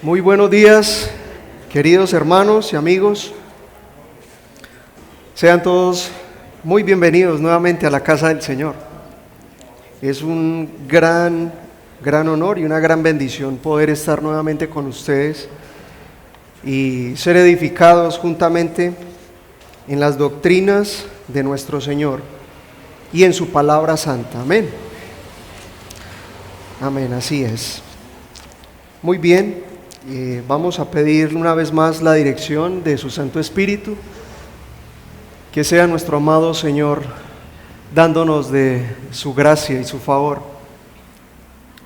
Muy buenos días, queridos hermanos y amigos. Sean todos muy bienvenidos nuevamente a la casa del Señor. Es un gran honor y una gran bendición poder estar nuevamente con ustedes y ser edificados juntamente en las doctrinas de nuestro Señor y en su palabra santa. Amén. Amén, así es. Muy bien. Vamos a pedir una vez más la dirección de su Santo Espíritu, que sea nuestro amado Señor dándonos de su gracia y su favor.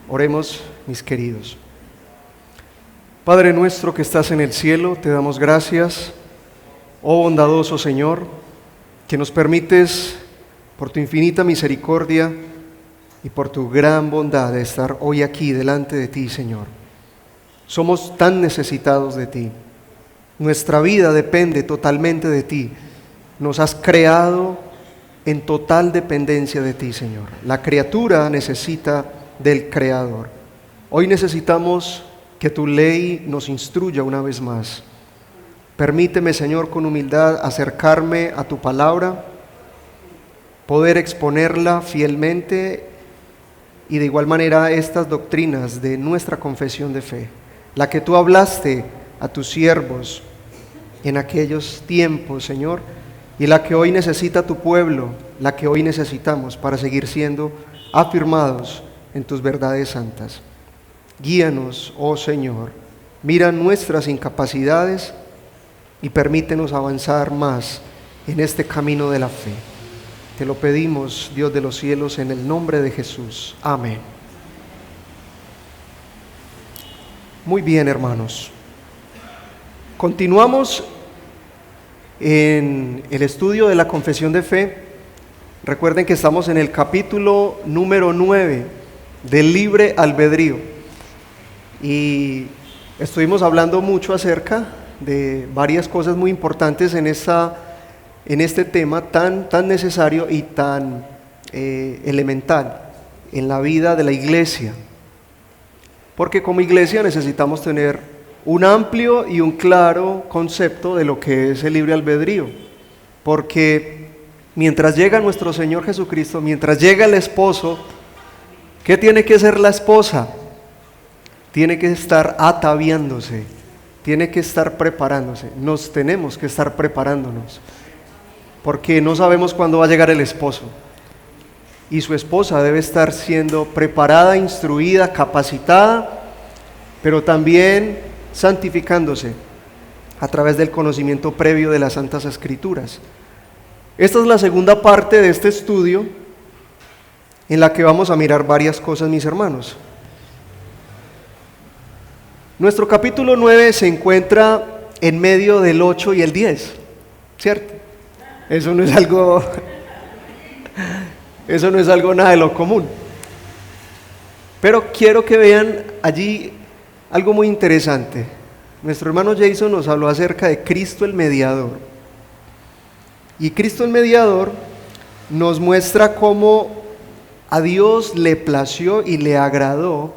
Oremos, mis queridos. Padre nuestro que estás en el cielo, te damos gracias, oh bondadoso Señor, que nos permites por tu infinita misericordia y por tu gran bondad de estar hoy aquí delante de ti, Señor. Somos tan necesitados de ti. Nuestra vida depende totalmente de ti. Nos has creado en total dependencia de ti, Señor. La criatura necesita del Creador. Hoy necesitamos que tu ley nos instruya una vez más. Permíteme, Señor, con humildad acercarme a tu palabra, poder exponerla fielmente y de igual manera estas doctrinas de nuestra confesión de fe. La que tú hablaste a tus siervos en aquellos tiempos, Señor, y la que hoy necesita tu pueblo, la que hoy necesitamos para seguir siendo afirmados en tus verdades santas. Guíanos, oh Señor, mira nuestras incapacidades y permítenos avanzar más en este camino de la fe. Te lo pedimos, Dios de los cielos, en el nombre de Jesús. Amén. Muy bien, hermanos. Continuamos en el estudio de la confesión de fe. Recuerden que estamos en el capítulo número 9 del libre albedrío. Y estuvimos hablando mucho acerca de varias cosas muy importantes en este tema tan necesario y tan elemental en la vida de la iglesia. Porque como iglesia necesitamos tener un amplio y un claro concepto de lo que es el libre albedrío. Porque mientras llega nuestro Señor Jesucristo, mientras llega el esposo, ¿qué tiene que hacer la esposa? Tiene que estar ataviándose, tiene que estar preparándose. Nos tenemos que estar preparándonos, porque no sabemos cuándo va a llegar el esposo. Y su esposa debe estar siendo preparada, instruida, capacitada, pero también santificándose a través del conocimiento previo de las Santas Escrituras. Esta es la segunda parte de este estudio en la que vamos a mirar varias cosas, mis hermanos. Nuestro capítulo 9 se encuentra en medio del 8 y el 10, ¿cierto? Eso no es algo nada de lo común. Pero quiero que vean allí algo muy interesante. Nuestro hermano Jason nos habló acerca de Cristo el mediador. Y Cristo el mediador nos muestra cómo a Dios le plació y le agradó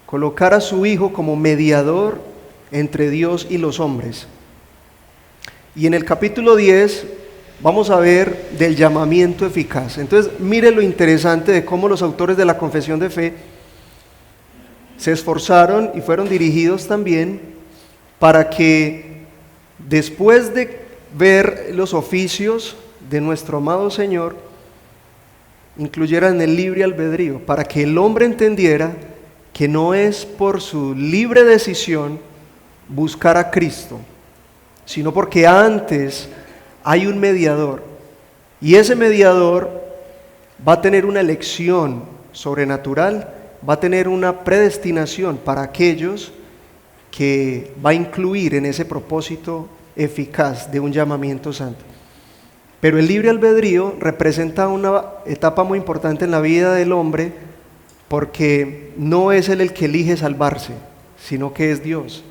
colocar a su Hijo como mediador entre Dios y los hombres. Y en el capítulo 10 vamos a ver del llamamiento eficaz. Entonces, mire lo interesante de cómo los autores de la confesión de fe se esforzaron y fueron dirigidos también para que después de ver los oficios de nuestro amado Señor, incluyeran el libre albedrío, para que el hombre entendiera que no es por su libre decisión buscar a Cristo, sino porque antes hay un mediador, y ese mediador va a tener una elección sobrenatural, va a tener una predestinación para aquellos que va a incluir en ese propósito eficaz de un llamamiento santo. Pero el libre albedrío representa una etapa muy importante en la vida del hombre, porque no es él el que elige salvarse, sino que es Dios.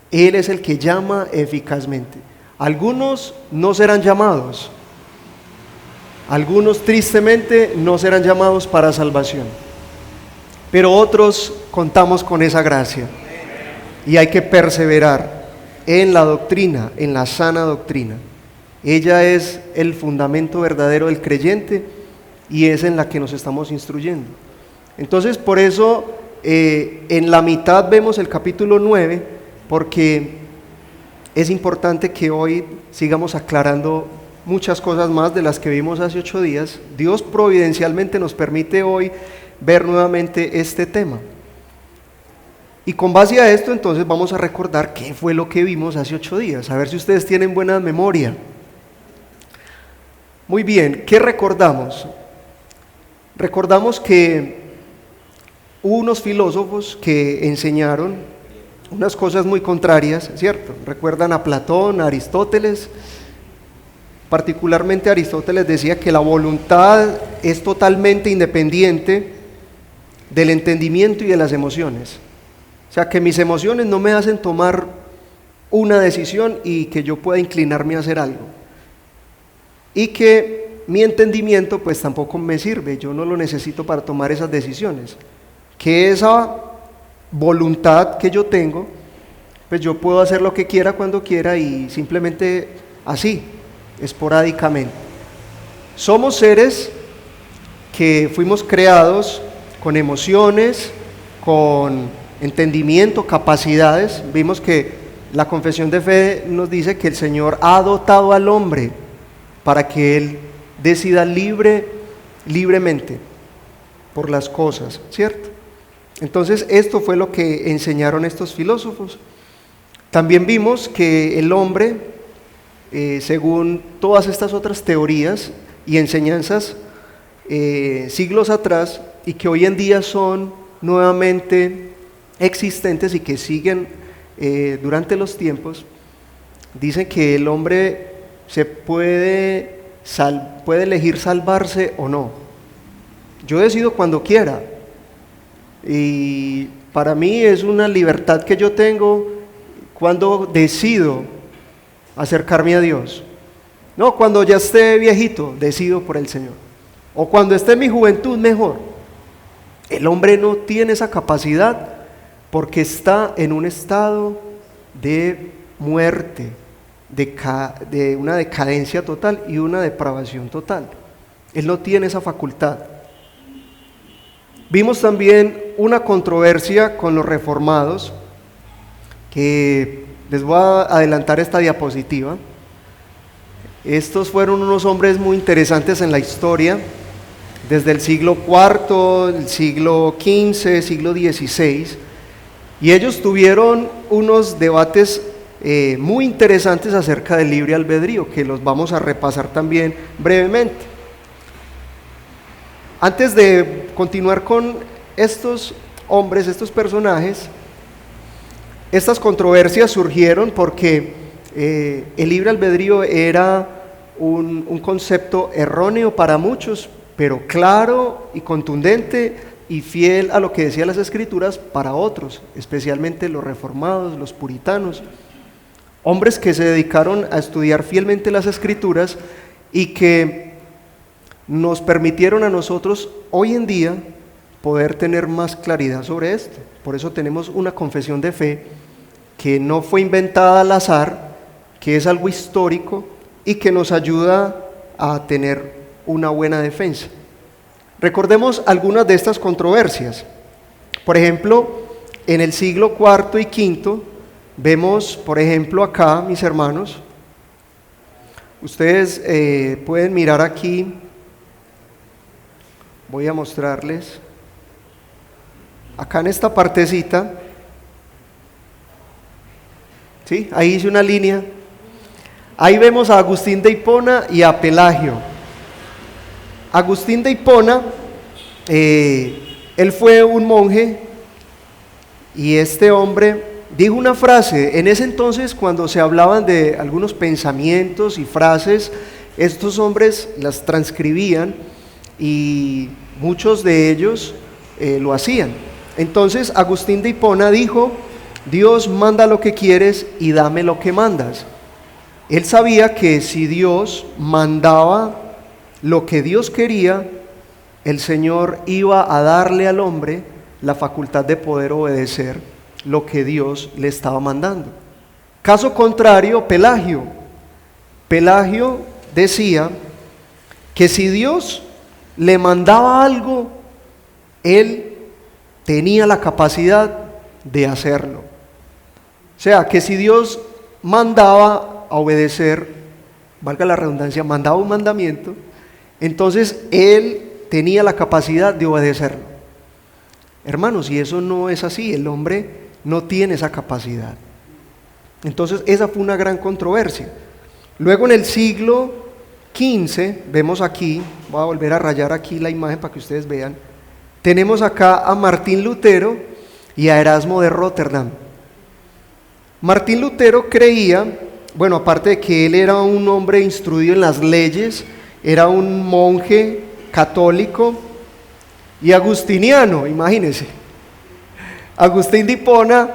Él es el que llama eficazmente. Algunos no serán llamados, algunos tristemente no serán llamados para salvación, pero otros contamos con esa gracia. y hay que perseverar en la doctrina, en la sana doctrina. Ella es el fundamento verdadero del creyente y es en la que nos estamos instruyendo. Entonces, por eso en la mitad vemos el capítulo 9, porque es importante que hoy sigamos aclarando muchas cosas más de las que vimos hace 8 días. Dios providencialmente nos permite hoy ver nuevamente este tema. Y con base a esto, entonces vamos a recordar qué fue lo que vimos hace 8 días, a ver si ustedes tienen buena memoria. Muy bien, ¿qué recordamos? Recordamos que hubo unos filósofos que enseñaron unas cosas muy contrarias, ¿cierto? Recuerdan a Platón, a Aristóteles. Particularmente Aristóteles decía que la voluntad es totalmente independiente del entendimiento y de las emociones. O sea, que mis emociones no me hacen tomar una decisión y que yo pueda inclinarme a hacer algo. Y que mi entendimiento pues tampoco me sirve, yo no lo necesito para tomar esas decisiones. Que esa voluntad que yo tengo, pues yo puedo hacer lo que quiera cuando quiera y simplemente así, esporádicamente. Somos seres que fuimos creados con emociones, con entendimiento, capacidades. Vimos que la confesión de fe nos dice que el Señor ha dotado al hombre para que él decida libremente por las cosas, ¿cierto? Entonces esto fue lo que enseñaron estos filósofos. También vimos que el hombre, según todas estas otras teorías y enseñanzas siglos atrás, y que hoy en día son nuevamente existentes y que siguen durante los tiempos, dicen que el hombre se puede elegir salvarse o no. Yo decido cuando quiera, y para mí es una libertad que yo tengo cuando decido acercarme a Dios. No, cuando ya esté viejito, decido por el Señor. O cuando esté en mi juventud, mejor. El hombre no tiene esa capacidad porque está en un estado de muerte, de una decadencia total y una depravación total. Él no tiene esa facultad. Vimos también una controversia con los reformados, que les voy a adelantar esta diapositiva. Estos fueron unos hombres muy interesantes en la historia, desde el siglo IV, el siglo XV, siglo XVI, y ellos tuvieron unos debates muy interesantes acerca del libre albedrío, que los vamos a repasar también brevemente. Antes de continuar con estos hombres, estos personajes, estas controversias surgieron porque el libre albedrío era un concepto erróneo para muchos, pero claro y contundente y fiel a lo que decían las Escrituras para otros, especialmente los reformados, los puritanos, hombres que se dedicaron a estudiar fielmente las Escrituras y que nos permitieron a nosotros hoy en día poder tener más claridad sobre esto. Por eso tenemos una confesión de fe que no fue inventada al azar, que es algo histórico y que nos ayuda a tener una buena defensa. Recordemos algunas de estas controversias. Por ejemplo, en el siglo IV y V vemos, por ejemplo, acá, mis hermanos, ustedes pueden mirar aquí, voy a mostrarles, acá en esta partecita, ¿sí? Ahí hice una línea. Ahí vemos a Agustín de Hipona y a Pelagio. Agustín de Hipona, él fue un monje, y este hombre dijo una frase. En ese entonces, cuando se hablaban de algunos pensamientos y frases, estos hombres las transcribían y muchos de ellos lo hacían. Entonces Agustín de Hipona dijo: Dios manda lo que quieres y dame lo que mandas. Él sabía que si Dios mandaba lo que Dios quería, el Señor iba a darle al hombre la facultad de poder obedecer lo que Dios le estaba mandando. Caso contrario, Pelagio. Pelagio decía que si Dios le mandaba algo, él tenía la capacidad de hacerlo. O sea, que si Dios mandaba a obedecer, valga la redundancia, mandaba un mandamiento, entonces él tenía la capacidad de obedecerlo. Hermanos, y eso no es así, el hombre no tiene esa capacidad. Entonces esa fue una gran controversia. Luego en el siglo XV, vemos aquí, voy a volver a rayar aquí la imagen para que ustedes vean, tenemos acá a Martín Lutero y a Erasmo de Rotterdam. Martín Lutero creía, bueno, aparte de que él era un hombre instruido en las leyes, era un monje católico y agustiniano, imagínense. Agustín de Hipona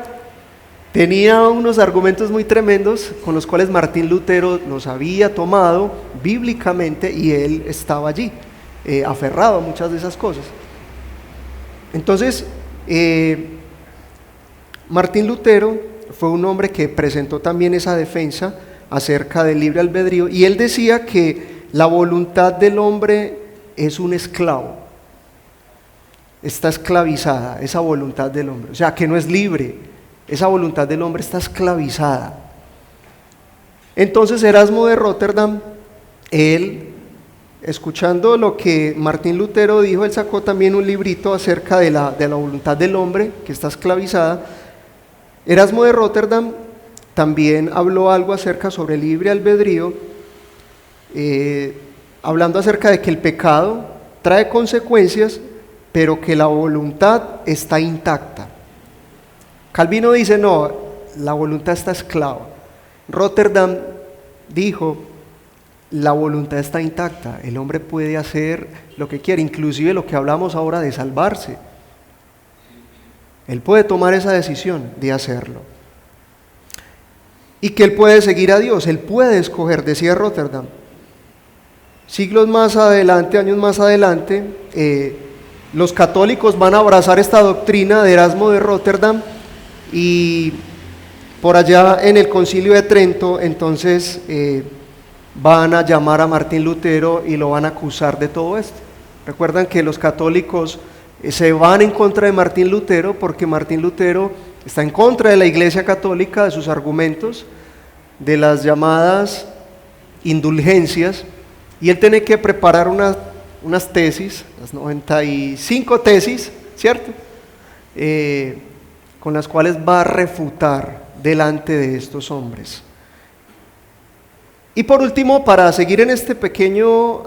tenía unos argumentos muy tremendos con los cuales Martín Lutero los había tomado bíblicamente y él estaba allí, aferrado a muchas de esas cosas. Entonces, Martín Lutero fue un hombre que presentó también esa defensa acerca del libre albedrío y él decía que la voluntad del hombre es un esclavo, está esclavizada, esa voluntad del hombre, o sea que no es libre, esa voluntad del hombre está esclavizada. Entonces Erasmo de Rotterdam, él, escuchando lo que Martín Lutero dijo, él sacó también un librito acerca de la voluntad del hombre que está esclavizada. Erasmo de Rotterdam también habló algo acerca sobre el libre albedrío, hablando acerca de que el pecado trae consecuencias, pero que la voluntad está intacta. Calvino dice, no, la voluntad está esclava. Rotterdam dijo, la voluntad está intacta, el hombre puede hacer lo que quiere, inclusive lo que hablamos ahora de salvarse. Él puede tomar esa decisión de hacerlo. Y que él puede seguir a Dios, él puede escoger, decía Rotterdam. Siglos más adelante, años más adelante, los católicos van a abrazar esta doctrina de Erasmo de Rotterdam y por allá en el Concilio de Trento, entonces van a llamar a Martín Lutero y lo van a acusar de todo esto. Recuerdan que los católicos se van en contra de Martín Lutero porque Martín Lutero está en contra de la Iglesia Católica, de sus argumentos, de las llamadas indulgencias, y él tiene que preparar unas tesis, las 95 tesis, ¿cierto? Con las cuales va a refutar delante de estos hombres. Y por último, para seguir en este pequeño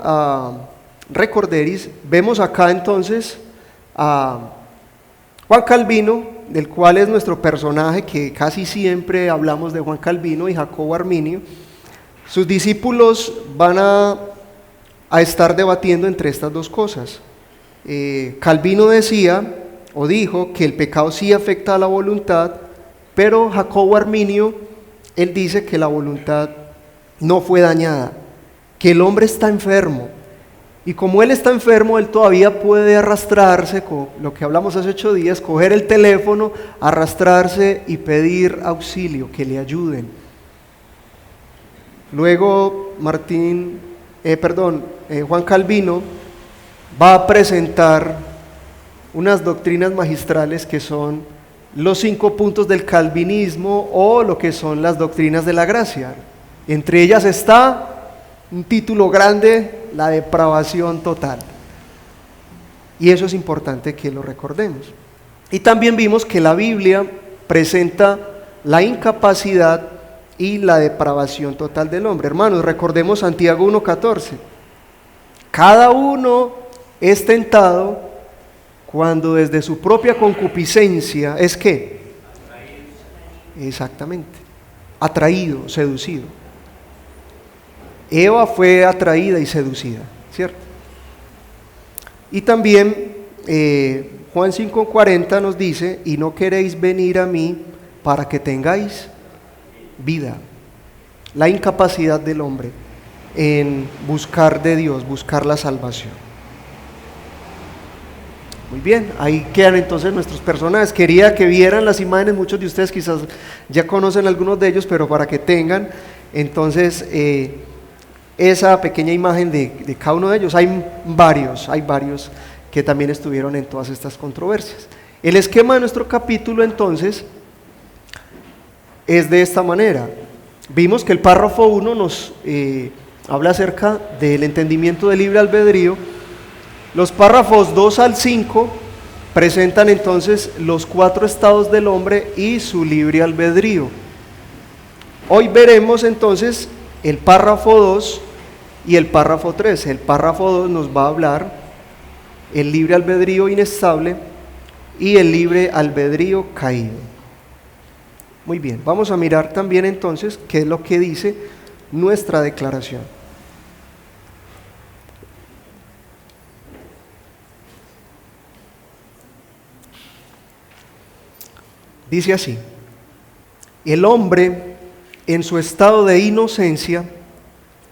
recorderis, vemos acá entonces a Juan Calvino, del cual es nuestro personaje, que casi siempre hablamos de Juan Calvino y Jacobo Arminio. Sus discípulos van a estar debatiendo entre estas dos cosas. Calvino decía o dijo que el pecado sí afecta a la voluntad, pero Jacobo Arminio, él dice que la voluntad no fue dañada, que el hombre está enfermo, y como él está enfermo, él todavía puede arrastrarse, con lo que hablamos hace 8 días, coger el teléfono, arrastrarse y pedir auxilio, que le ayuden. Luego Juan Calvino va a presentar unas doctrinas magistrales que son los 5 puntos del calvinismo o lo que son las doctrinas de la gracia. Entre ellas está un título grande, la depravación total. Y eso es importante que lo recordemos. Y también vimos que la Biblia presenta la incapacidad y la depravación total del hombre. Hermanos, recordemos Santiago 1:14. Cada uno es tentado cuando desde su propia concupiscencia es ¿qué? Exactamente, atraído, seducido. Eva fue atraída y seducida, ¿cierto? Y también Juan 5:40 nos dice, y no queréis venir a mí para que tengáis vida. La incapacidad del hombre en buscar de Dios, buscar la salvación. Muy bien, ahí quedan entonces nuestros personajes. Quería que vieran las imágenes, muchos de ustedes quizás ya conocen algunos de ellos, pero para que tengan entonces esa pequeña imagen de cada uno de ellos. Hay varios que también estuvieron en todas estas controversias. El esquema de nuestro capítulo entonces es de esta manera. Vimos que el párrafo 1 nos habla acerca del entendimiento del libre albedrío. Los párrafos 2 al 5 presentan entonces los 4 estados del hombre y su libre albedrío. Hoy veremos entonces el párrafo 2 y el párrafo 3. El párrafo 2 nos va a hablar el libre albedrío inestable y el libre albedrío caído. Muy bien, vamos a mirar también entonces qué es lo que dice nuestra declaración. Dice así: el hombre en su estado de inocencia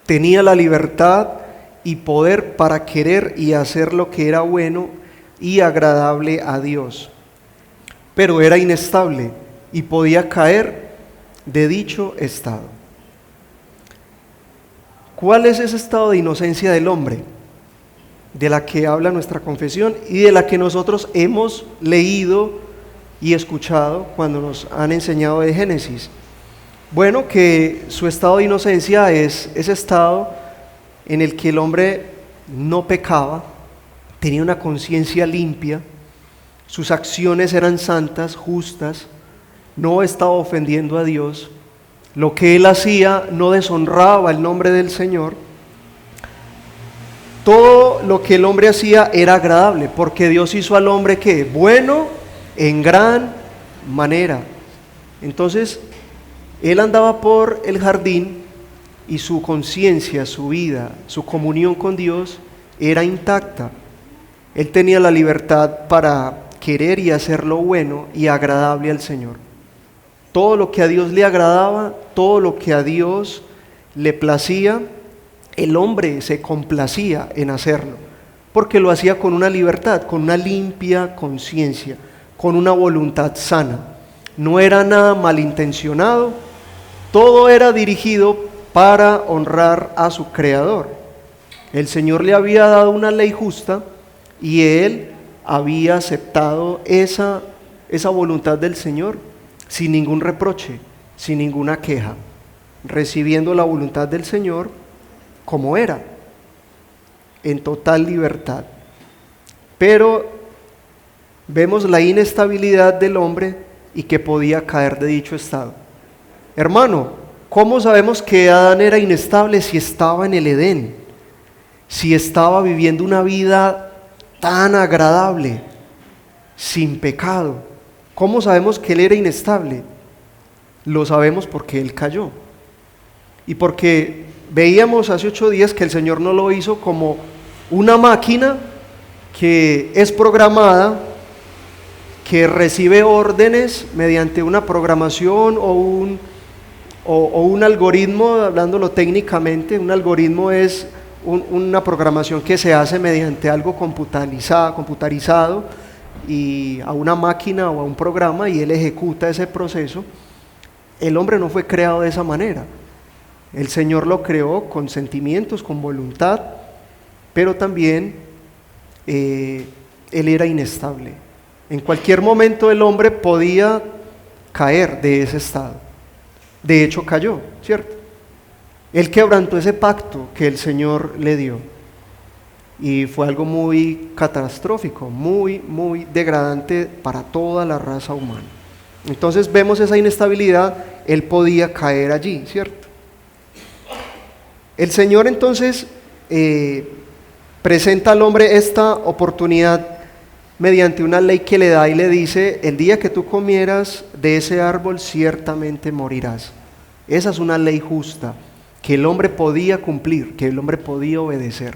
tenía la libertad y poder para querer y hacer lo que era bueno y agradable a Dios, pero era inestable y podía caer de dicho estado. ¿Cuál es ese estado de inocencia del hombre? De la que habla nuestra confesión y de la que nosotros hemos leído y escuchado cuando nos han enseñado de Génesis. Bueno, que su estado de inocencia es ese estado en el que el hombre no pecaba, tenía una conciencia limpia, sus acciones eran santas, justas, no estaba ofendiendo a Dios, lo que él hacía no deshonraba el nombre del Señor. Todo lo que el hombre hacía era agradable, porque Dios hizo al hombre ¿qué? Bueno en gran manera. Entonces, él andaba por el jardín y su conciencia, su vida, su comunión con Dios era intacta. Él tenía la libertad para querer y hacer lo bueno y agradable al Señor. Todo lo que a Dios le agradaba, todo lo que a Dios le placía, el hombre se complacía en hacerlo, porque lo hacía con una libertad, con una limpia conciencia, con una voluntad sana. No era nada malintencionado, todo era dirigido para honrar a su Creador. El Señor le había dado una ley justa y él había aceptado esa voluntad del Señor sin ningún reproche, sin ninguna queja, recibiendo la voluntad del Señor como era, en total libertad. Pero vemos la inestabilidad del hombre y que podía caer de dicho estado. Hermano, ¿cómo sabemos que Adán era inestable si estaba en el Edén? Si estaba viviendo una vida tan agradable, sin pecado. ¿Cómo sabemos que él era inestable? Lo sabemos porque él cayó. Y porque veíamos hace 8 días que el Señor no lo hizo como una máquina que es programada, que recibe órdenes mediante una programación o un algoritmo, hablándolo técnicamente. Un algoritmo es una programación que se hace mediante algo computarizado y a una máquina o a un programa, y él ejecuta ese proceso. El hombre no fue creado de esa manera. El Señor lo creó con sentimientos, con voluntad, pero también él era inestable. En cualquier momento el hombre podía caer de ese estado. De hecho cayó, ¿cierto? Él quebrantó ese pacto que el Señor le dio y fue algo muy catastrófico, muy, muy degradante para toda la raza humana. Entonces vemos esa inestabilidad, él podía caer allí, ¿cierto? El Señor entonces presenta al hombre esta oportunidad mediante una ley que le da y le dice: el día que tú comieras de ese árbol ciertamente morirás. Esa es una ley justa que el hombre podía cumplir, que el hombre podía obedecer.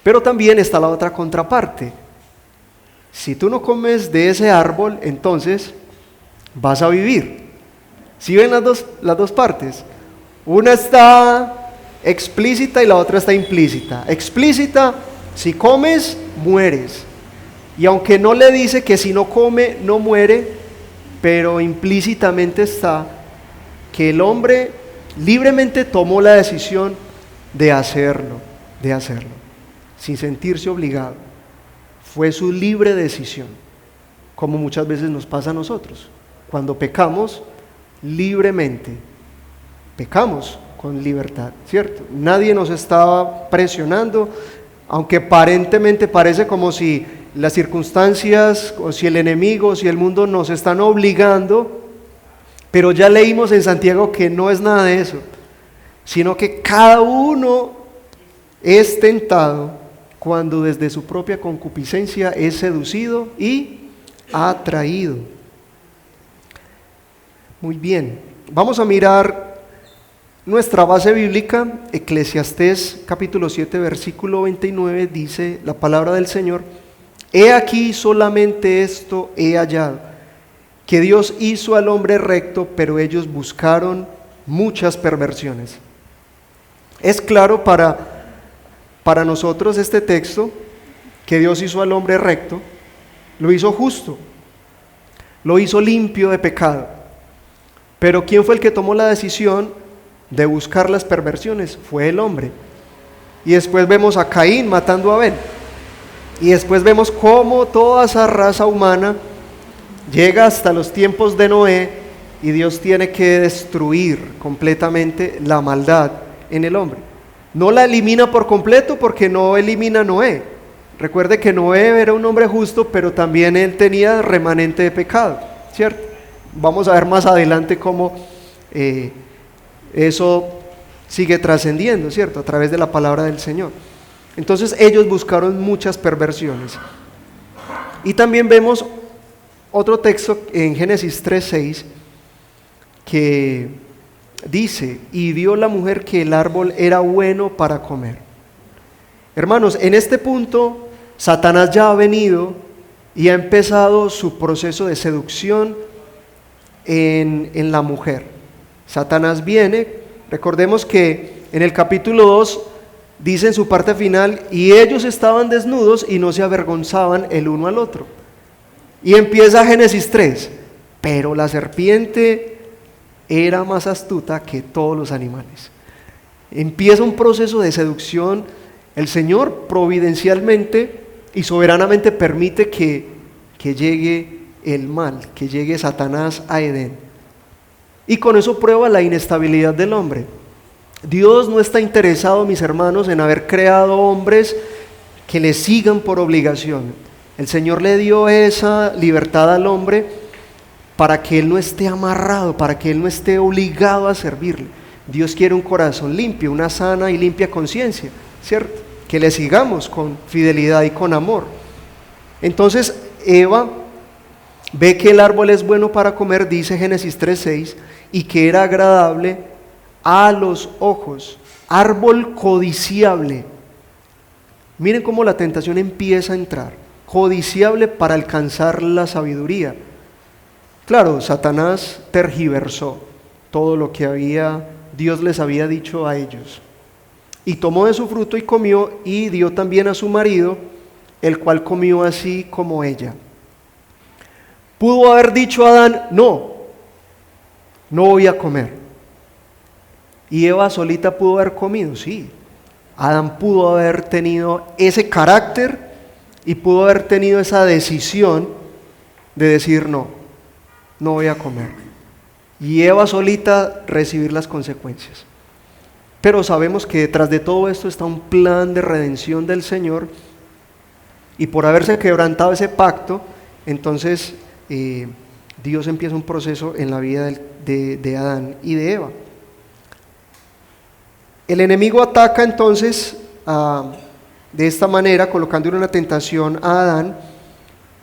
Pero también está la otra contraparte. Si tú no comes de ese árbol, entonces vas a vivir. ¿Sí ven las dos partes? Una está explícita y la otra está implícita. Explícita: si comes, mueres. Y aunque no le dice que si no come no muere, pero implícitamente está que el hombre libremente tomó la decisión de hacerlo, sin sentirse obligado. Fue su libre decisión, como muchas veces nos pasa a nosotros. Cuando pecamos libremente, pecamos con libertad, ¿cierto? Nadie nos estaba presionando, aunque aparentemente parece como si las circunstancias, o si el enemigo, o si el mundo nos están obligando, pero ya leímos en Santiago que no es nada de eso, sino que cada uno es tentado cuando desde su propia concupiscencia es seducido y atraído. Muy bien, vamos a mirar nuestra base bíblica. Eclesiastés capítulo 7 versículo 29 dice la palabra del Señor: he aquí solamente esto he hallado, que Dios hizo al hombre recto, pero ellos buscaron muchas perversiones. Es claro para nosotros este texto que Dios hizo al hombre recto, lo hizo justo, lo hizo limpio de pecado. Pero ¿quién fue el que tomó la decisión de buscar las perversiones? Fue el hombre. Y después vemos a Caín matando a Abel. Y después vemos cómo toda esa raza humana llega hasta los tiempos de Noé y Dios tiene que destruir completamente la maldad en el hombre. No la elimina por completo porque no elimina a Noé. Recuerde que Noé era un hombre justo, pero también él tenía remanente de pecado, ¿cierto? Vamos a ver más adelante cómo eso sigue trascendiendo, ¿cierto? A través de la palabra del Señor. Entonces ellos buscaron muchas perversiones. Y también vemos otro texto en Génesis 3:6 que dice: y vio la mujer que el árbol era bueno para comer. Hermanos, en este punto Satanás ya ha venido y ha empezado su proceso de seducción en la mujer. Satanás viene, recordemos que en el capítulo 2 dice en su parte final: y ellos estaban desnudos y no se avergonzaban el uno al otro. Y empieza Génesis 3: pero la serpiente era más astuta que todos los animales. Empieza un proceso de seducción. El Señor providencialmente y soberanamente permite que llegue el mal, que llegue Satanás a Edén. Y con eso prueba la inestabilidad del hombre. Dios no está interesado, mis hermanos, en haber creado hombres que le sigan por obligación. El Señor le dio esa libertad al hombre para que él no esté amarrado, para que él no esté obligado a servirle. Dios quiere un corazón limpio, una sana y limpia conciencia, ¿cierto? Que le sigamos con fidelidad y con amor. Entonces Eva ve que el árbol es bueno para comer, dice Génesis 3:6, y que era agradable a los ojos, árbol codiciable. Miren cómo la tentación empieza a entrar, codiciable para alcanzar la sabiduría. Claro, Satanás tergiversó todo lo que Dios les había dicho a ellos. Y tomó de su fruto y comió, y dio también a su marido, el cual comió así como ella. ¿Pudo haber dicho Adán: no voy a comer? ¿Y Eva solita pudo haber comido? Sí. Adán pudo haber tenido ese carácter y pudo haber tenido esa decisión de decir: no voy a comer. Y Eva solita recibir las consecuencias. Pero sabemos que detrás de todo esto está un plan de redención del Señor, y por haberse quebrantado ese pacto, entonces Dios empieza un proceso en la vida de Adán y de Eva. El enemigo ataca entonces de esta manera, colocándole una tentación a Adán,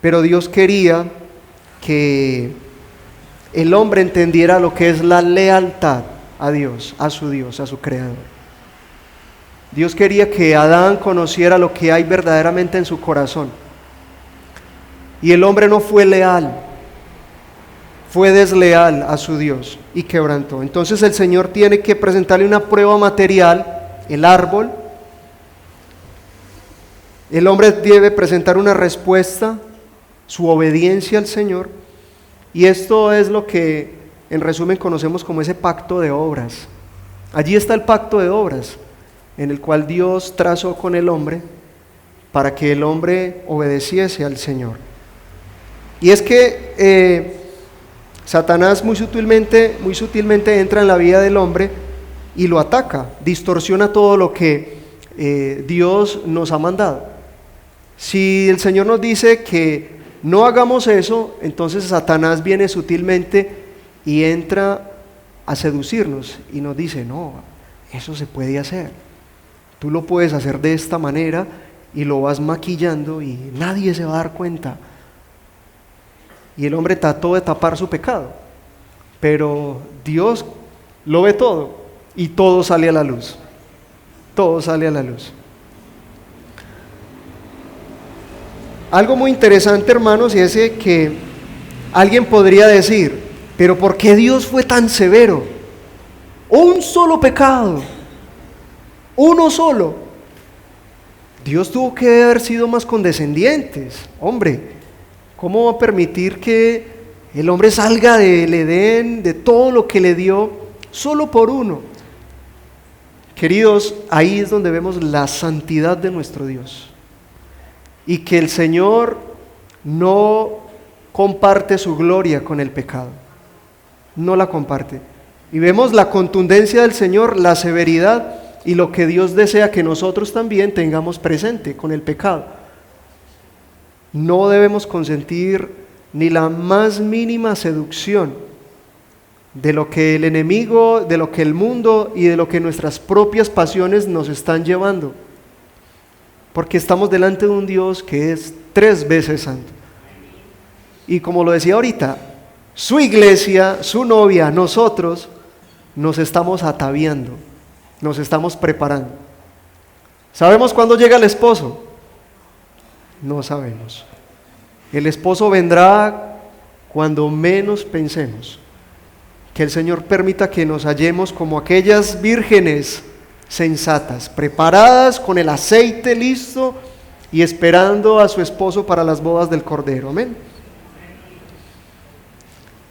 pero Dios quería que el hombre entendiera lo que es la lealtad a Dios, a su Creador. Dios quería que Adán conociera lo que hay verdaderamente en su corazón. Y el hombre no fue leal, fue desleal a su Dios y quebrantó. Entonces el Señor tiene que presentarle una prueba material, el árbol, El hombre debe presentar una respuesta, su obediencia al Señor, y esto es lo que en resumen conocemos como ese pacto de obras. Allí está el pacto de obras, en el cual Dios trazó con el hombre para que el hombre obedeciese al Señor. Y es que Satanás muy sutilmente entra en la vida del hombre y lo ataca, distorsiona todo lo que Dios nos ha mandado. Si el Señor nos dice que no hagamos eso, entonces Satanás viene sutilmente y entra a seducirnos y nos dice, no, eso se puede hacer, tú lo puedes hacer de esta manera, y lo vas maquillando y nadie se va a dar cuenta. Y el hombre trató de tapar su pecado, pero Dios lo ve todo y todo sale a la luz, todo sale a la luz. Algo muy interesante, hermanos, y es que alguien podría decir, pero ¿por qué Dios fue tan severo? Un solo pecado, uno solo. Dios tuvo que haber sido más condescendientes. Hombre, ¿cómo va a permitir que el hombre salga del Edén, de todo lo que le dio, solo por uno? Queridos, ahí es donde vemos la santidad de nuestro Dios. Y que el Señor no comparte su gloria con el pecado. No la comparte. Y vemos la contundencia del Señor, la severidad y lo que Dios desea que nosotros también tengamos presente con el pecado. No debemos consentir ni la más mínima seducción de lo que el enemigo, de lo que el mundo y de lo que nuestras propias pasiones nos están llevando. Porque estamos delante de un Dios que es 3 veces santo. Y como lo decía ahorita, su iglesia, su novia, nosotros nos estamos ataviando, nos estamos preparando. ¿Sabemos cuándo llega el esposo? No sabemos. El esposo vendrá cuando menos pensemos. Que el Señor permita que nos hallemos como aquellas vírgenes sensatas, preparadas con el aceite listo y esperando a su esposo para las bodas del Cordero. Amén.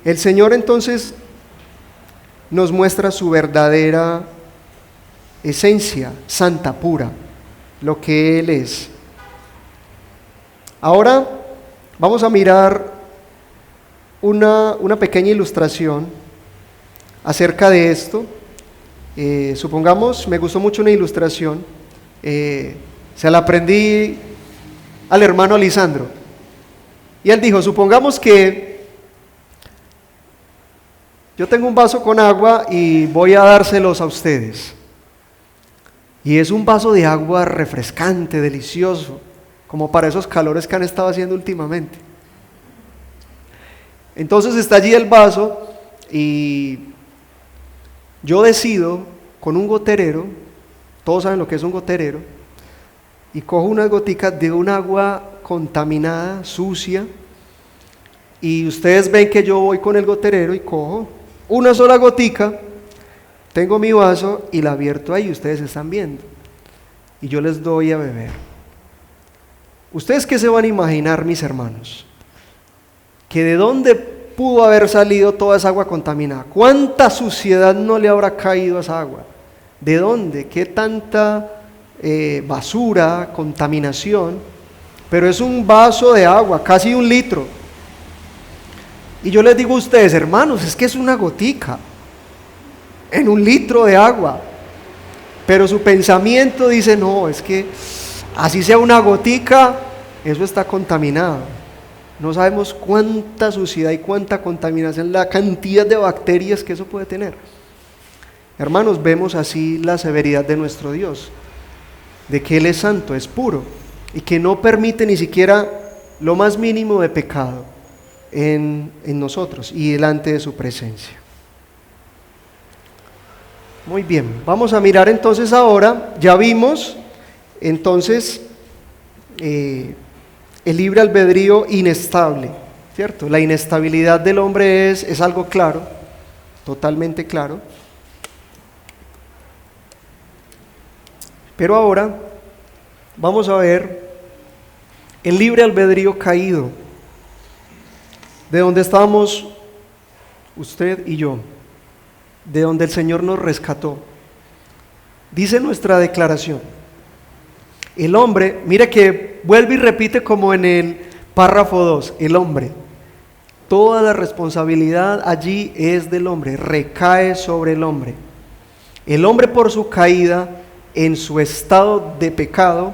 El Señor entonces nos muestra su verdadera esencia, santa, pura, lo que Él es. Ahora vamos a mirar una pequeña ilustración acerca de esto. Supongamos, me gustó mucho una ilustración, se la aprendí al hermano Lisandro, y él dijo, supongamos que yo tengo un vaso con agua y voy a dárselos a ustedes, y es un vaso de agua refrescante, delicioso, como para esos calores que han estado haciendo últimamente. Entonces está allí el vaso y yo decido con un goterero, todos saben lo que es un goterero, y cojo unas goticas de un agua contaminada, sucia, y ustedes ven que yo voy con el goterero y cojo una sola gotica, tengo mi vaso y la vierto ahí, ustedes están viendo, y yo les doy a beber. ¿Ustedes qué se van a imaginar, mis hermanos? ¿Que de dónde pudo haber salido toda esa agua contaminada? ¿Cuánta suciedad no le habrá caído a esa agua? ¿De dónde? ¿Qué tanta basura, contaminación? Pero es un vaso de agua, casi 1 litro. Y yo les digo a ustedes, hermanos, es que es una gotica en 1 litro de agua. Pero su pensamiento dice, no, es que así sea una gotica, eso está contaminado. No sabemos cuánta suciedad y cuánta contaminación, la cantidad de bacterias que eso puede tener. Hermanos, vemos así la severidad de nuestro Dios, de que Él es santo, es puro, y que no permite ni siquiera lo más mínimo de pecado en nosotros y delante de su presencia. Muy bien, vamos a mirar entonces ahora, ya vimos entonces el libre albedrío inestable, ¿cierto? La inestabilidad del hombre es algo claro, totalmente claro. Pero ahora vamos a ver el libre albedrío caído, de donde estábamos usted y yo, de donde el Señor nos rescató. Dice nuestra declaración, el hombre, mire que vuelve y repite como en el párrafo 2, el hombre, toda la responsabilidad allí es del hombre, recae sobre el hombre. El hombre por su caída en su estado de pecado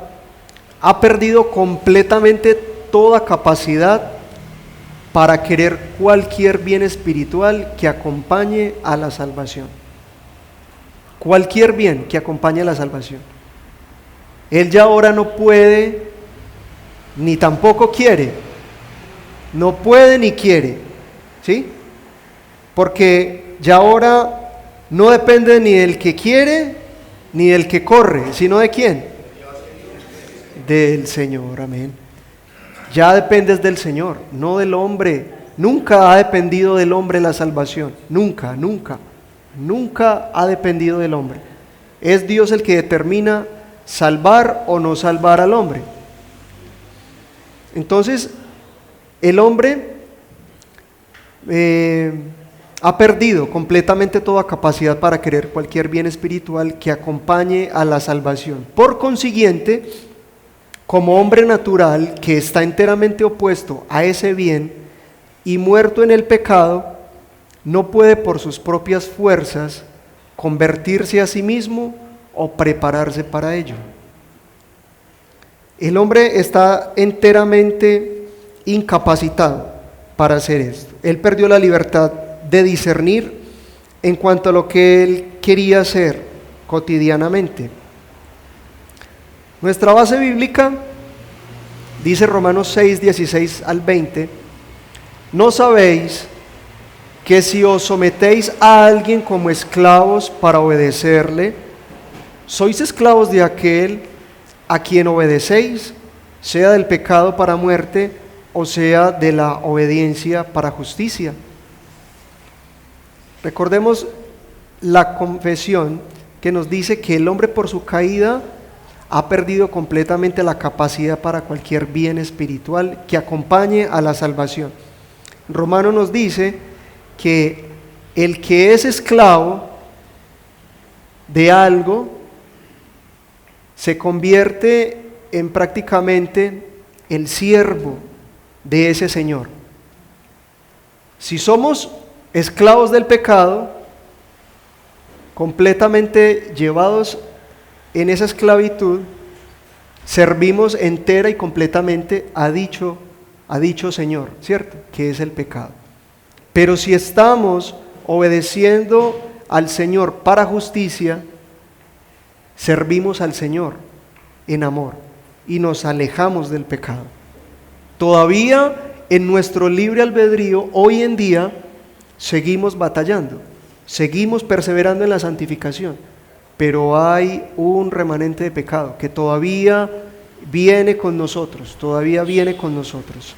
ha perdido completamente toda capacidad para querer cualquier bien espiritual que acompañe a la salvación. Cualquier bien que acompañe a la salvación. Él ya ahora no puede, ni tampoco quiere. No puede ni quiere, ¿sí? Porque ya ahora no depende ni del que quiere, ni del que corre, sino de quién. Del Señor, amén. Ya dependes del Señor, no del hombre. Nunca ha dependido del hombre la salvación. Nunca, nunca. Nunca ha dependido del hombre. Es Dios el que determina salvar o no salvar al hombre. Entonces, el hombre ha perdido completamente toda capacidad para querer cualquier bien espiritual que acompañe a la salvación. Por consiguiente, como hombre natural que está enteramente opuesto a ese bien y muerto en el pecado, no puede por sus propias fuerzas convertirse a sí mismo o prepararse para ello. El hombre está enteramente incapacitado para hacer esto. Él perdió la libertad de discernir en cuanto a lo que él quería hacer cotidianamente. Nuestra base bíblica dice Romanos 6, 16 al 20, ¿no sabéis que si os sometéis a alguien como esclavos para obedecerle, sois esclavos de aquel a quien obedecéis, sea del pecado para muerte o sea de la obediencia para justicia? Recordemos la confesión que nos dice que el hombre por su caída ha perdido completamente la capacidad para cualquier bien espiritual que acompañe a la salvación. Romano nos dice que el que es esclavo de algo se convierte en prácticamente el siervo de ese señor. Si somos esclavos del pecado, completamente llevados en esa esclavitud, servimos entera y completamente a dicho Señor, ¿cierto? Que es el pecado. Pero si estamos obedeciendo al Señor para justicia, servimos al Señor en amor y nos alejamos del pecado. Todavía en nuestro libre albedrío, hoy en día, seguimos batallando, seguimos perseverando en la santificación, pero hay un remanente de pecado que todavía viene con nosotros, todavía viene con nosotros.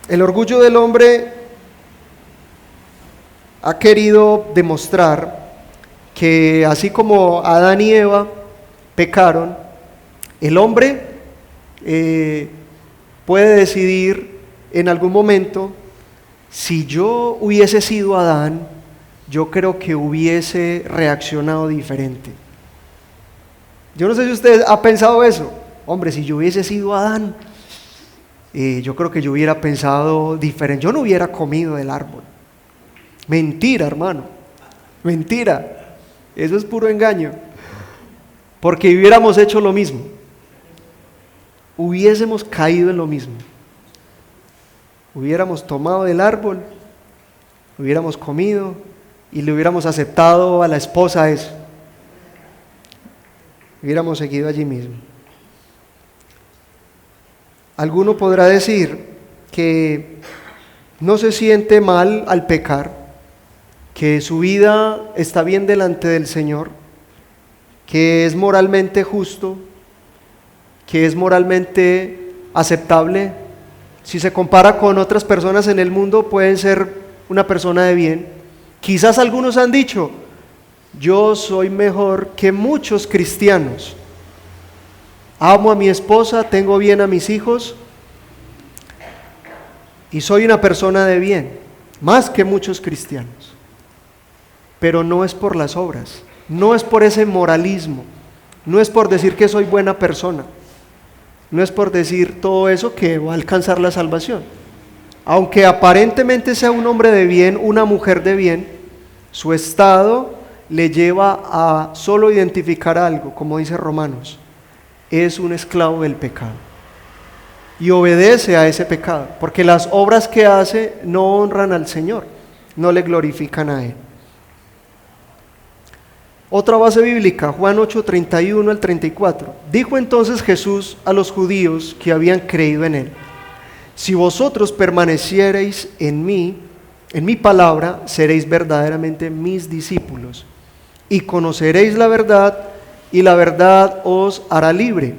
El orgullo del hombre ha querido demostrar que así como Adán y Eva pecaron, el hombre puede decidir en algún momento: si yo hubiese sido Adán, yo creo que hubiese reaccionado diferente. Yo no sé si usted ha pensado eso. Hombre, si yo hubiese sido Adán, yo creo que yo hubiera pensado diferente. Yo no hubiera comido del árbol. Mentira, hermano. Mentira. Eso es puro engaño. Porque hubiéramos hecho lo mismo. Hubiésemos caído en lo mismo. Hubiéramos tomado del árbol, hubiéramos comido y le hubiéramos aceptado a la esposa eso. Hubiéramos seguido allí mismo. Alguno podrá decir que no se siente mal al pecar, que su vida está bien delante del Señor, que es moralmente justo, que es moralmente aceptable. Si se compara con otras personas en el mundo, pueden ser una persona de bien. Quizás algunos han dicho: yo soy mejor que muchos cristianos. Amo a mi esposa, tengo bien a mis hijos y soy una persona de bien, más que muchos cristianos. Pero no es por las obras, no es por ese moralismo, no es por decir que soy buena persona, no es por decir todo eso que va a alcanzar la salvación. Aunque aparentemente sea un hombre de bien, una mujer de bien, su estado le lleva a solo identificar algo, como dice Romanos: es un esclavo del pecado. Y obedece a ese pecado, porque las obras que hace no honran al Señor, no le glorifican a Él. Otra base bíblica, Juan 8, 31 al 34. Dijo entonces Jesús a los judíos que habían creído en Él: si vosotros permaneciereis en mi palabra, seréis verdaderamente mis discípulos, y conoceréis la verdad, y la verdad os hará libre.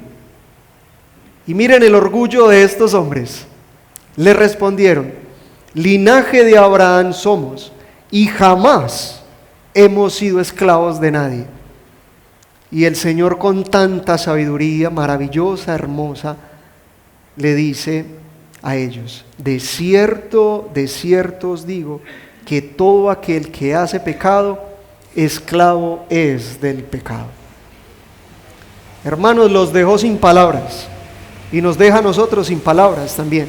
Y miren el orgullo de estos hombres. Le respondieron: linaje de Abraham somos, y jamás hemos sido esclavos de nadie. Y el Señor, con tanta sabiduría maravillosa, hermosa, le dice a ellos: de cierto os digo, que todo aquel que hace pecado, esclavo es del pecado. Hermanos, los dejó sin palabras y nos deja a nosotros sin palabras también.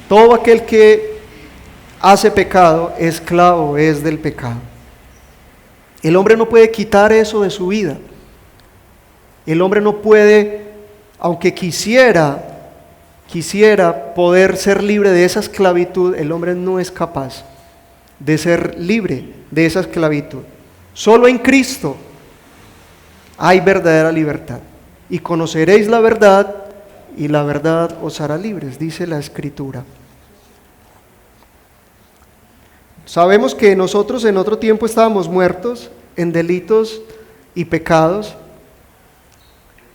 Todo aquel que hace pecado, esclavo es del pecado. El hombre no puede quitar eso de su vida. El hombre no puede, aunque quisiera poder ser libre de esa esclavitud, el hombre no es capaz de ser libre de esa esclavitud. Solo en Cristo hay verdadera libertad. Y conoceréis la verdad, y la verdad os hará libres, dice la Escritura. Sabemos que nosotros en otro tiempo estábamos muertos en delitos y pecados.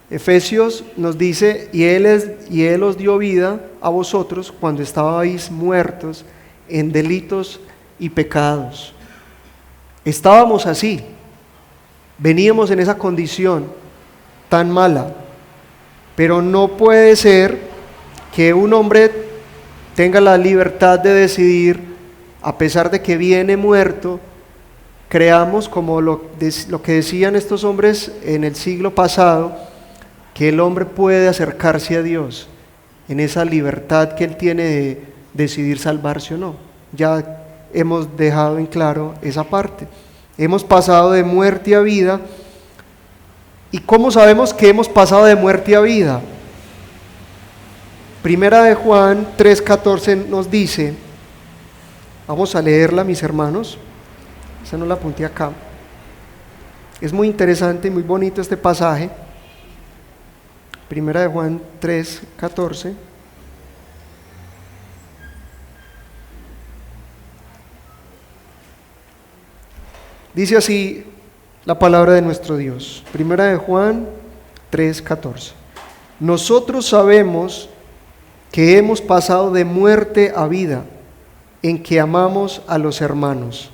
Efesios nos dice: y Él os dio vida a vosotros cuando estabais muertos en delitos y pecados. Estábamos así, veníamos en esa condición tan mala, pero no puede ser que un hombre tenga la libertad de decidir, a pesar de que viene muerto. Creamos, como lo que decían estos hombres en el siglo pasado, que el hombre puede acercarse a Dios en esa libertad que él tiene de decidir salvarse o no. Ya hemos dejado en claro esa parte. Hemos pasado de muerte a vida. ¿Y cómo sabemos que hemos pasado de muerte a vida? Primera de Juan 3:14 nos dice, vamos a leerla, mis hermanos. Esa no la apunté acá. Es muy interesante y muy bonito este pasaje. Primera de Juan 3:14. Dice así la palabra de nuestro Dios. Primera de Juan 3:14. Nosotros sabemos que hemos pasado de muerte a vida, en que amamos a los hermanos.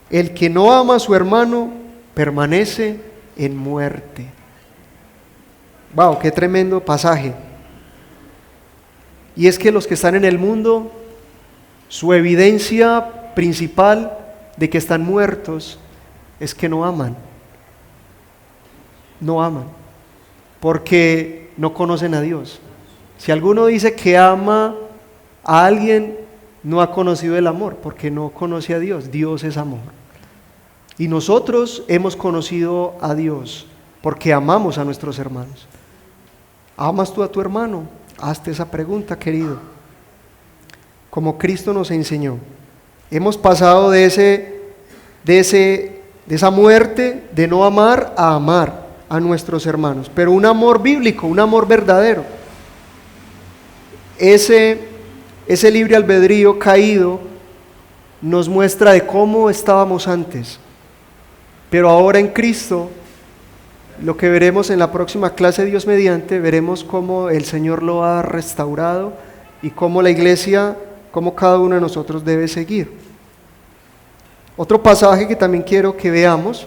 El que no ama a su hermano permanece en muerte. ¡Wow! ¡Qué tremendo pasaje! Y es que los que están en el mundo, su evidencia principal de que están muertos es que no aman. No aman, porque no conocen a Dios. Si alguno dice que ama a alguien, no ha conocido el amor, porque no conoce a Dios. Dios es amor. Y nosotros hemos conocido a Dios porque amamos a nuestros hermanos. ¿Amas tú a tu hermano? Hazte esa pregunta, querido. Como Cristo nos enseñó. Hemos pasado de esa muerte de no amar a amar a nuestros hermanos, pero un amor bíblico, un amor verdadero. Ese libre albedrío caído nos muestra de cómo estábamos antes, pero ahora en Cristo, lo que veremos en la próxima clase, Dios mediante, veremos cómo el Señor lo ha restaurado y cómo la iglesia, cómo cada uno de nosotros debe seguir. Otro pasaje que también quiero que veamos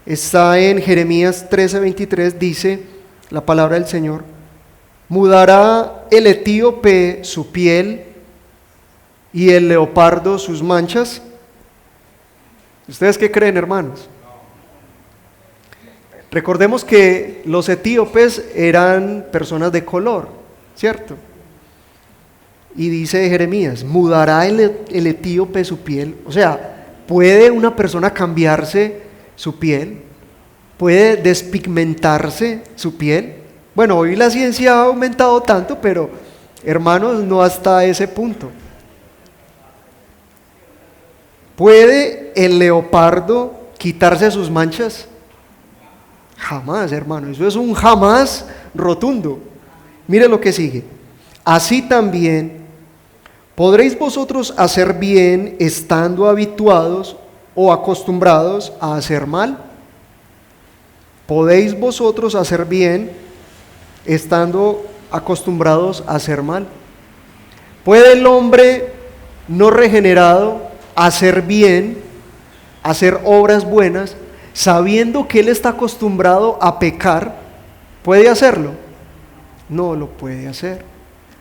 está en Jeremías 13:23, dice la palabra del Señor: mudará el etíope su piel y el leopardo sus manchas. ¿Ustedes qué creen, hermanos? Recordemos que los etíopes eran personas de color, ¿cierto? Y dice Jeremías, mudará el etíope su piel. O sea, ¿puede una persona cambiarse su piel? ¿Puede despigmentarse su piel? Bueno, hoy la ciencia ha aumentado tanto, pero hermanos, no hasta ese punto. ¿Puede el leopardo quitarse sus manchas? Jamás, hermano, eso es un jamás rotundo. Mire lo que sigue. Así también podréis vosotros hacer bien estando habituados o acostumbrados a hacer mal. ¿Podéis vosotros hacer bien estando acostumbrados a hacer mal? ¿Puede el hombre no regenerado hacer bien, hacer obras buenas, sabiendo que él está acostumbrado a pecar? ¿Puede hacerlo? No lo puede hacer.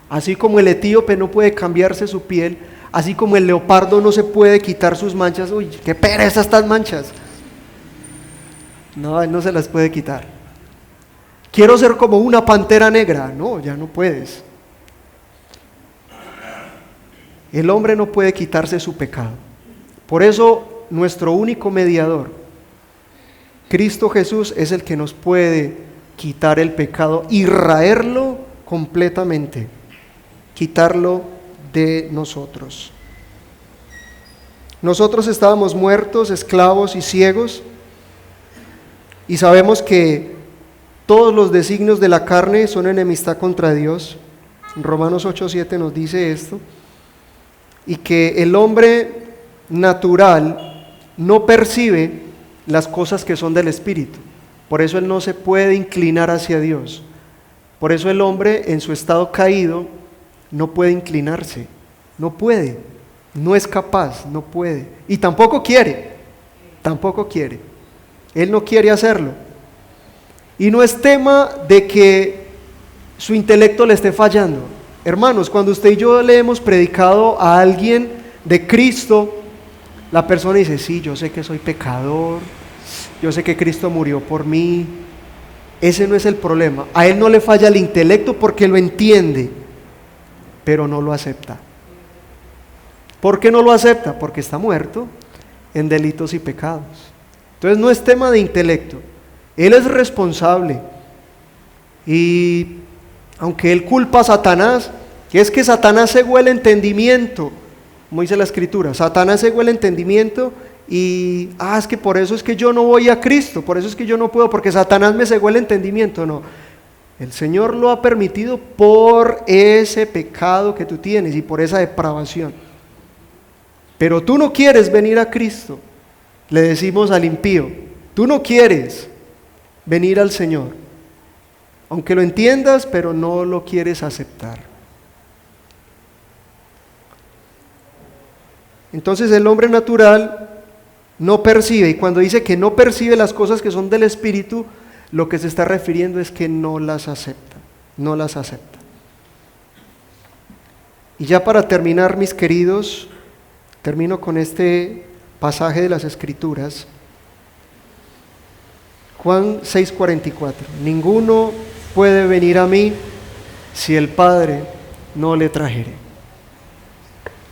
Así como el etíope no puede cambiarse su piel, así como el leopardo no se puede quitar sus manchas. Uy, qué pereza estas manchas. No, él no se las puede quitar. Quiero ser como una pantera negra. No, ya no puedes. El hombre no puede quitarse su pecado. Por eso nuestro único mediador, Cristo Jesús, es el que nos puede quitar el pecado y raerlo completamente, quitarlo de nosotros. Nosotros estábamos muertos, esclavos y ciegos, y sabemos que todos los designios de la carne son enemistad contra Dios. Romanos 8:7 nos dice esto, y que el hombre natural no percibe las cosas que son del Espíritu. Por eso él no se puede inclinar hacia Dios. Por eso el hombre en su estado caído no puede inclinarse, no puede, no es capaz, no puede, y tampoco quiere. Él no quiere hacerlo. Y no es tema de que su intelecto le esté fallando. Hermanos, cuando usted y yo le hemos predicado a alguien de Cristo, la persona dice, sí, yo sé que soy pecador, yo sé que Cristo murió por mí. Ese no es el problema. A él no le falla el intelecto porque lo entiende, pero no lo acepta. ¿Por qué no lo acepta? Porque está muerto en delitos y pecados. Entonces no es tema de intelecto. Él es responsable. Y aunque él culpa a Satanás, que es que Satanás cegó el entendimiento, como dice la Escritura, Satanás cegó el entendimiento y, es que por eso es que yo no voy a Cristo, por eso es que yo no puedo, porque Satanás me cegó el entendimiento. No, el Señor lo ha permitido por ese pecado que tú tienes y por esa depravación. Pero tú no quieres venir a Cristo, le decimos al impío, tú no quieres venir al Señor, aunque lo entiendas, pero no lo quieres aceptar. Entonces el hombre natural no percibe, y cuando dice que no percibe las cosas que son del Espíritu, lo que se está refiriendo es que no las acepta, no las acepta. Y ya para terminar, mis queridos, termino con este pasaje de las Escrituras. Juan 6:44, ninguno puede venir a mí si el Padre no le trajere.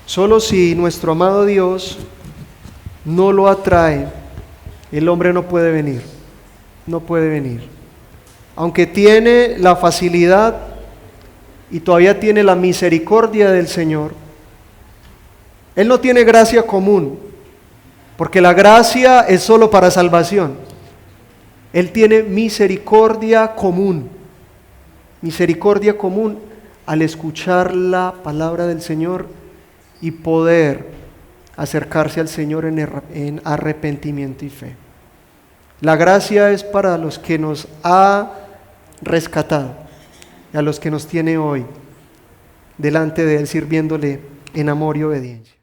Solo si nuestro amado Dios no lo atrae, el hombre no puede venir, no puede venir. Aunque tiene la facilidad y todavía tiene la misericordia del Señor, él no tiene gracia común, porque la gracia es solo para salvación. Él tiene misericordia común al escuchar la palabra del Señor y poder acercarse al Señor en arrepentimiento y fe. La gracia es para los que nos ha rescatado y a los que nos tiene hoy delante de Él, sirviéndole en amor y obediencia.